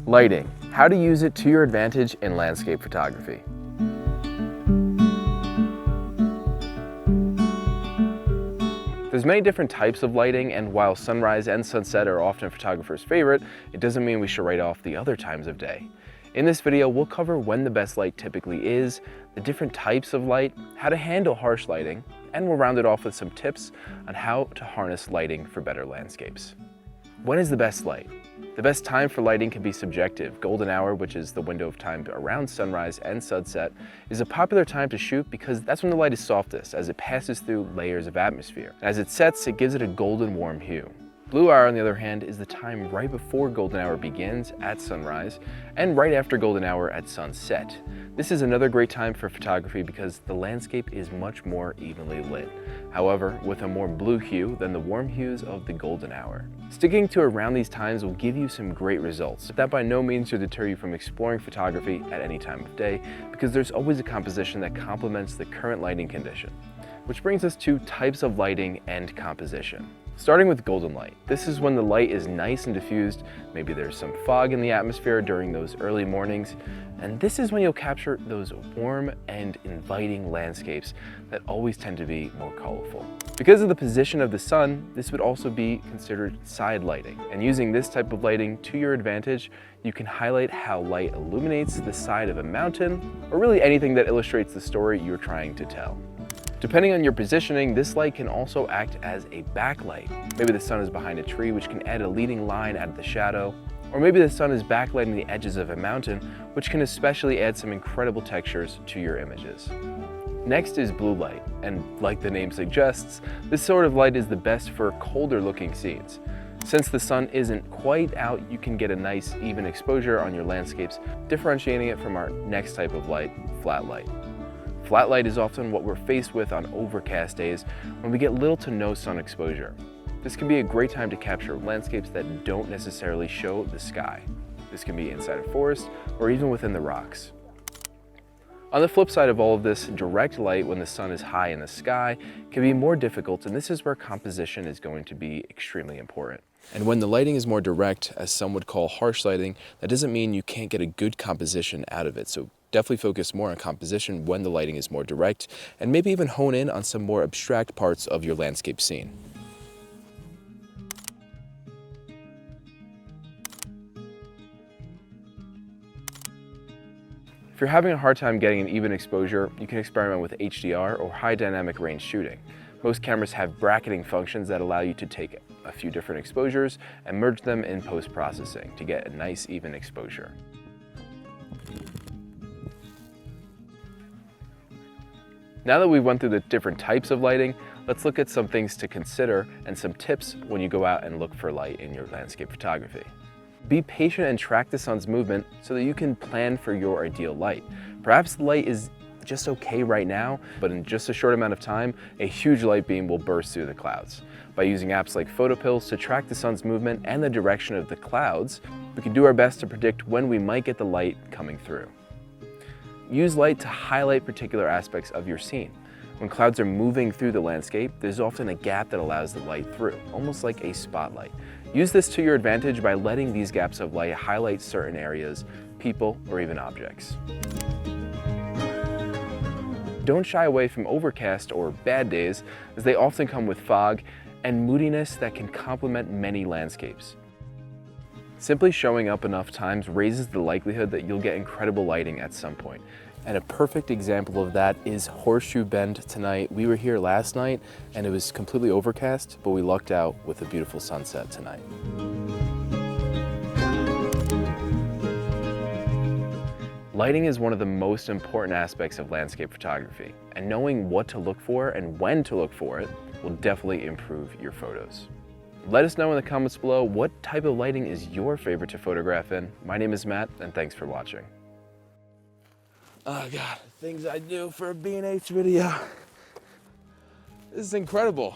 Lighting, how to use it to your advantage in landscape photography. There's many different types of lighting, and while sunrise and sunset are often photographers' favorite, it doesn't mean we should write off the other times of day. In this video, we'll cover when the best light typically is, the different types of light, how to handle harsh lighting, and we'll round it off with some tips on how to harness lighting for better landscapes. When is the best light? The best time for lighting can be subjective. Golden hour, which is the window of time around sunrise and sunset, is a popular time to shoot because that's when the light is softest as it passes through layers of atmosphere. As it sets, it gives it a golden warm hue. Blue hour, on the other hand, is the time right before golden hour begins at sunrise and right after golden hour at sunset. This is another great time for photography because the landscape is much more evenly lit. However, with a more blue hue than the warm hues of the golden hour. Sticking to around these times will give you some great results, but that by no means should deter you from exploring photography at any time of day because there's always a composition that complements the current lighting condition. Which brings us to types of lighting and composition. Starting with golden light. This is when the light is nice and diffused, maybe there's some fog in the atmosphere during those early mornings, and this is when you'll capture those warm and inviting landscapes that always tend to be more colorful. Because of the position of the sun, this would also be considered side lighting, and using this type of lighting to your advantage, you can highlight how light illuminates the side of a mountain, or really anything that illustrates the story you're trying to tell. Depending on your positioning, this light can also act as a backlight. Maybe the sun is behind a tree, which can add a leading line out of the shadow, or maybe the sun is backlighting the edges of a mountain, which can especially add some incredible textures to your images. Next is blue light, and like the name suggests, this sort of light is the best for colder looking scenes. Since the sun isn't quite out, you can get a nice even exposure on your landscapes, differentiating it from our next type of light, flat light. Flat light is often what we're faced with on overcast days when we get little to no sun exposure. This can be a great time to capture landscapes that don't necessarily show the sky. This can be inside a forest or even within the rocks. On the flip side of all of this, direct light when the sun is high in the sky can be more difficult, and this is where composition is going to be extremely important. And when the lighting is more direct, as some would call harsh lighting, that doesn't mean you can't get a good composition out of it. So definitely focus more on composition when the lighting is more direct, and maybe even hone in on some more abstract parts of your landscape scene. If you're having a hard time getting an even exposure, you can experiment with HDR or high dynamic range shooting. Most cameras have bracketing functions that allow you to take a few different exposures and merge them in post-processing to get a nice even exposure. Now that we've went through the different types of lighting, let's look at some things to consider and some tips when you go out and look for light in your landscape photography. Be patient and track the sun's movement so that you can plan for your ideal light. Perhaps the light is just okay right now, but in just a short amount of time, a huge light beam will burst through the clouds. By using apps like PhotoPills to track the sun's movement and the direction of the clouds, we can do our best to predict when we might get the light coming through. Use light to highlight particular aspects of your scene. When clouds are moving through the landscape, there's often a gap that allows the light through, almost like a spotlight. Use this to your advantage by letting these gaps of light highlight certain areas, people, or even objects. Don't shy away from overcast or bad days, as they often come with fog and moodiness that can complement many landscapes. Simply showing up enough times raises the likelihood that you'll get incredible lighting at some point. And a perfect example of that is Horseshoe Bend tonight. We were here last night and it was completely overcast, but we lucked out with a beautiful sunset tonight. Lighting is one of the most important aspects of landscape photography, and knowing what to look for and when to look for it will definitely improve your photos. Let us know in the comments below what type of lighting is your favorite to photograph in. My name is Matt, and thanks for watching. Oh God, things I do for a B&H video. This is incredible.